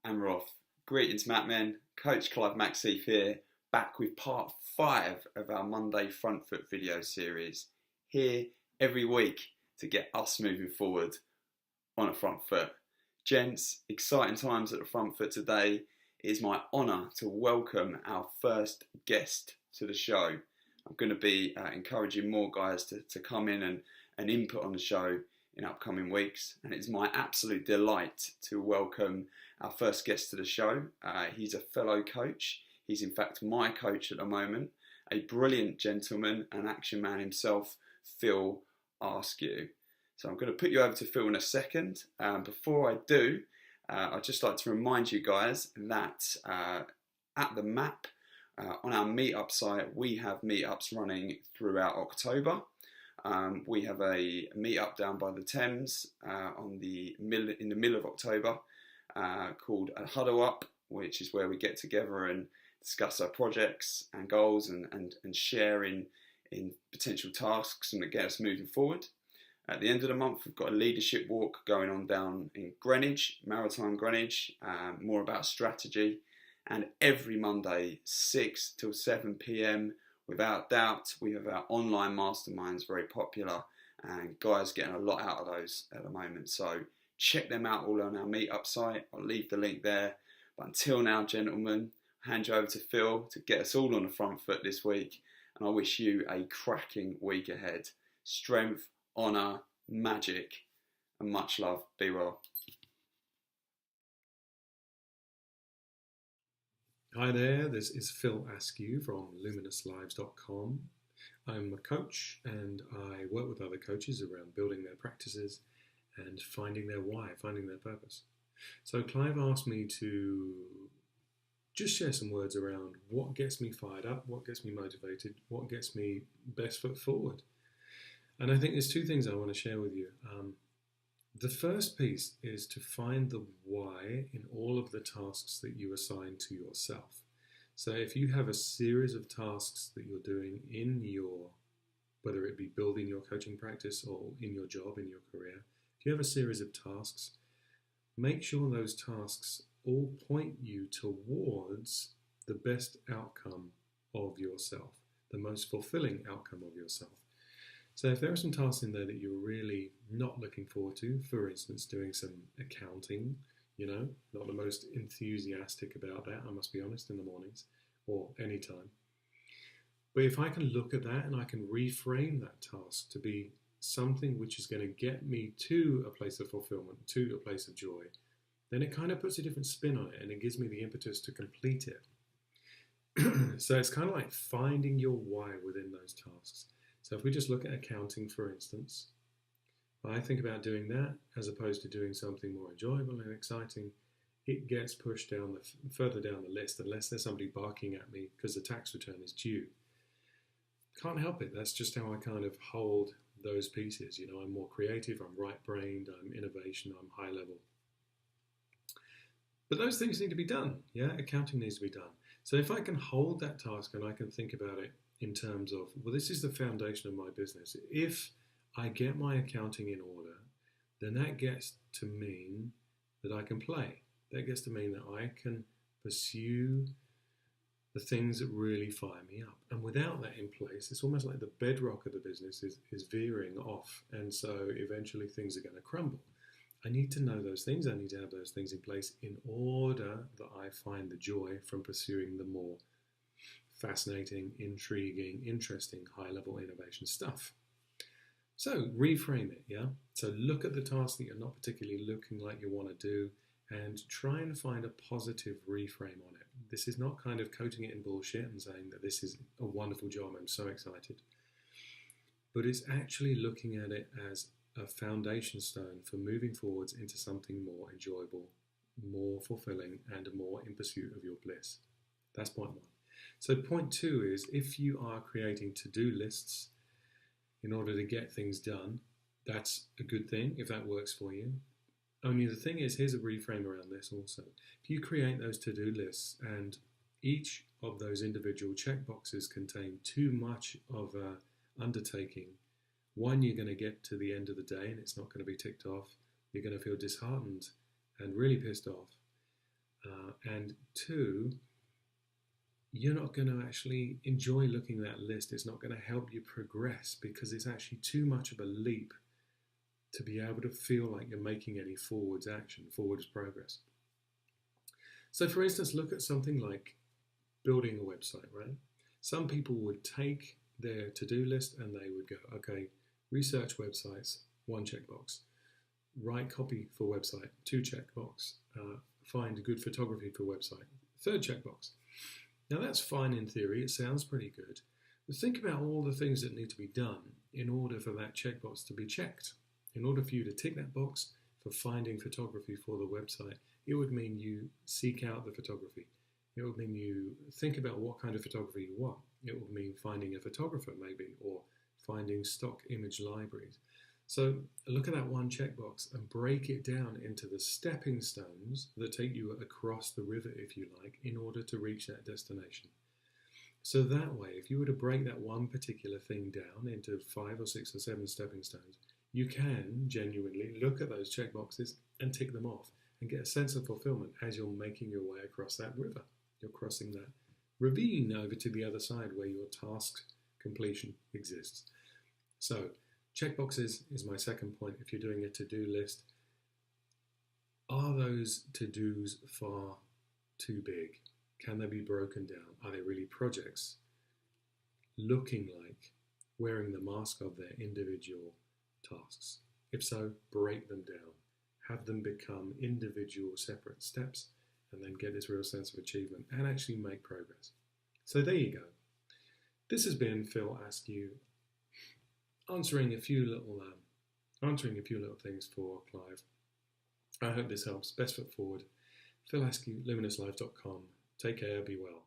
and Roth. Greetings, Mat Men. Coach Clive Maxseef here, back with part 5 of our Monday front foot video series. Here every week to get us moving forward on a front foot. Gents, exciting times at the front foot today. It is my honour to welcome our first guest to the show. I'm going to be encouraging more guys to come in and input on the show in upcoming weeks, and it's my absolute delight to welcome our first guest to the show. He's a fellow coach. He's in fact my coach at the moment, a brilliant gentleman and action man himself, Phil Askew. So I'm going to put you over to Phil in a second. Before I do, I'd just like to remind you guys that at the MAP, on our meetup site, we have meetups running throughout October. We have a meetup down by the Thames in the middle of October called a Huddle Up, which is where we get together and discuss our projects and goals and share in potential tasks and get us moving forward. At the end of the month, we've got a leadership walk going on down in Greenwich, Maritime Greenwich, more about strategy. And every Monday, 6 till 7 p.m, without doubt, we have our online masterminds, very popular, and guys getting a lot out of those at the moment. So check them out all on our meetup site. I'll leave the link there. But until now, gentlemen, I'll hand you over to Phil to get us all on the front foot this week. And I wish you a cracking week ahead. Strength, honour, magic, and much love. Be well. Hi there, this is Phil Askew from luminouslives.com. I'm a coach and I work with other coaches around building their practices and finding their why, finding their purpose. So Clive asked me to just share some words around what gets me fired up, what gets me motivated, what gets me best foot forward. And I think there's two things I want to share with you. The first piece is to find the why in all of the tasks that you assign to yourself. So if you have a series of tasks that you're doing in your, whether it be building your coaching practice or in your job, in your career, if you have a series of tasks, make sure those tasks all point you towards the best outcome of yourself, the most fulfilling outcome of yourself. So if there are some tasks in there that you're really not looking forward to, for instance, doing some accounting, not the most enthusiastic about that, I must be honest, in the mornings or any time. But if I can look at that and I can reframe that task to be something which is going to get me to a place of fulfillment, to a place of joy, then it kind of puts a different spin on it and it gives me the impetus to complete it. So it's kind of like finding your why within those tasks. So if we just look at accounting, for instance, I think about doing that as opposed to doing something more enjoyable and exciting. It gets pushed down further down the list unless there's somebody barking at me because the tax return is due. Can't help it. That's just how I kind of hold those pieces. I'm more creative, I'm right-brained, I'm innovation, I'm high level. But those things need to be done. Yeah, accounting needs to be done. So if I can hold that task and I can think about it in terms of, well, this is the foundation of my business. If I get my accounting in order, then that gets to mean that I can play. That gets to mean that I can pursue the things that really fire me up. And without that in place, it's almost like the bedrock of the business is veering off. And so eventually things are going to crumble. I need to know those things. I need to have those things in place in order that I find the joy from pursuing the more fascinating, intriguing, interesting, high-level innovation stuff. So reframe it, yeah? So look at the task that you're not particularly looking like you want to do and try and find a positive reframe on it. This is not kind of coating it in bullshit and saying that this is a wonderful job, I'm so excited. But it's actually looking at it as a foundation stone for moving forwards into something more enjoyable, more fulfilling, and more in pursuit of your bliss. That's point one. So point two is if you are creating to-do lists in order to get things done, that's a good thing if that works for you. Only the thing is, here's a reframe around this also. If you create those to-do lists and each of those individual checkboxes contain too much of an undertaking, one, you're going to get to the end of the day and it's not going to be ticked off. You're going to feel disheartened and really pissed off. And two, you're not going to actually enjoy looking at that list. It's not going to help you progress because it's actually too much of a leap to be able to feel like you're making any forwards progress. So for instance, look at something like building a website, right? Some people would take their to-do list and they would go, okay, research websites, 1 checkbox. Write copy for website, 2 checkbox. Find good photography for website, 3rd checkbox. Now that's fine in theory, it sounds pretty good. But think about all the things that need to be done in order for that checkbox to be checked. In order for you to tick that box for finding photography for the website, it would mean you seek out the photography. It would mean you think about what kind of photography you want. It would mean finding a photographer maybe, or finding stock image libraries. So look at that 1 checkbox and break it down into the stepping stones that take you across the river, if you like, in order to reach that destination. So that way, if you were to break that one particular thing down into 5 or 6 or 7 stepping stones, you can genuinely look at those checkboxes and tick them off and get a sense of fulfillment as you're making your way across that river. You're crossing that ravine over to the other side where your task completion exists. So checkboxes is my second point. If you're doing a to-do list, are those to-dos far too big? Can they be broken down? Are they really projects looking like wearing the mask of their individual tasks? If so, break them down. Have them become individual separate steps and then get this real sense of achievement and actually make progress. So there you go. This has been Phil Askew answering a few little things for Clive. I hope this helps. Best foot forward. Phil Askew, luminouslive.com. Take care, be well.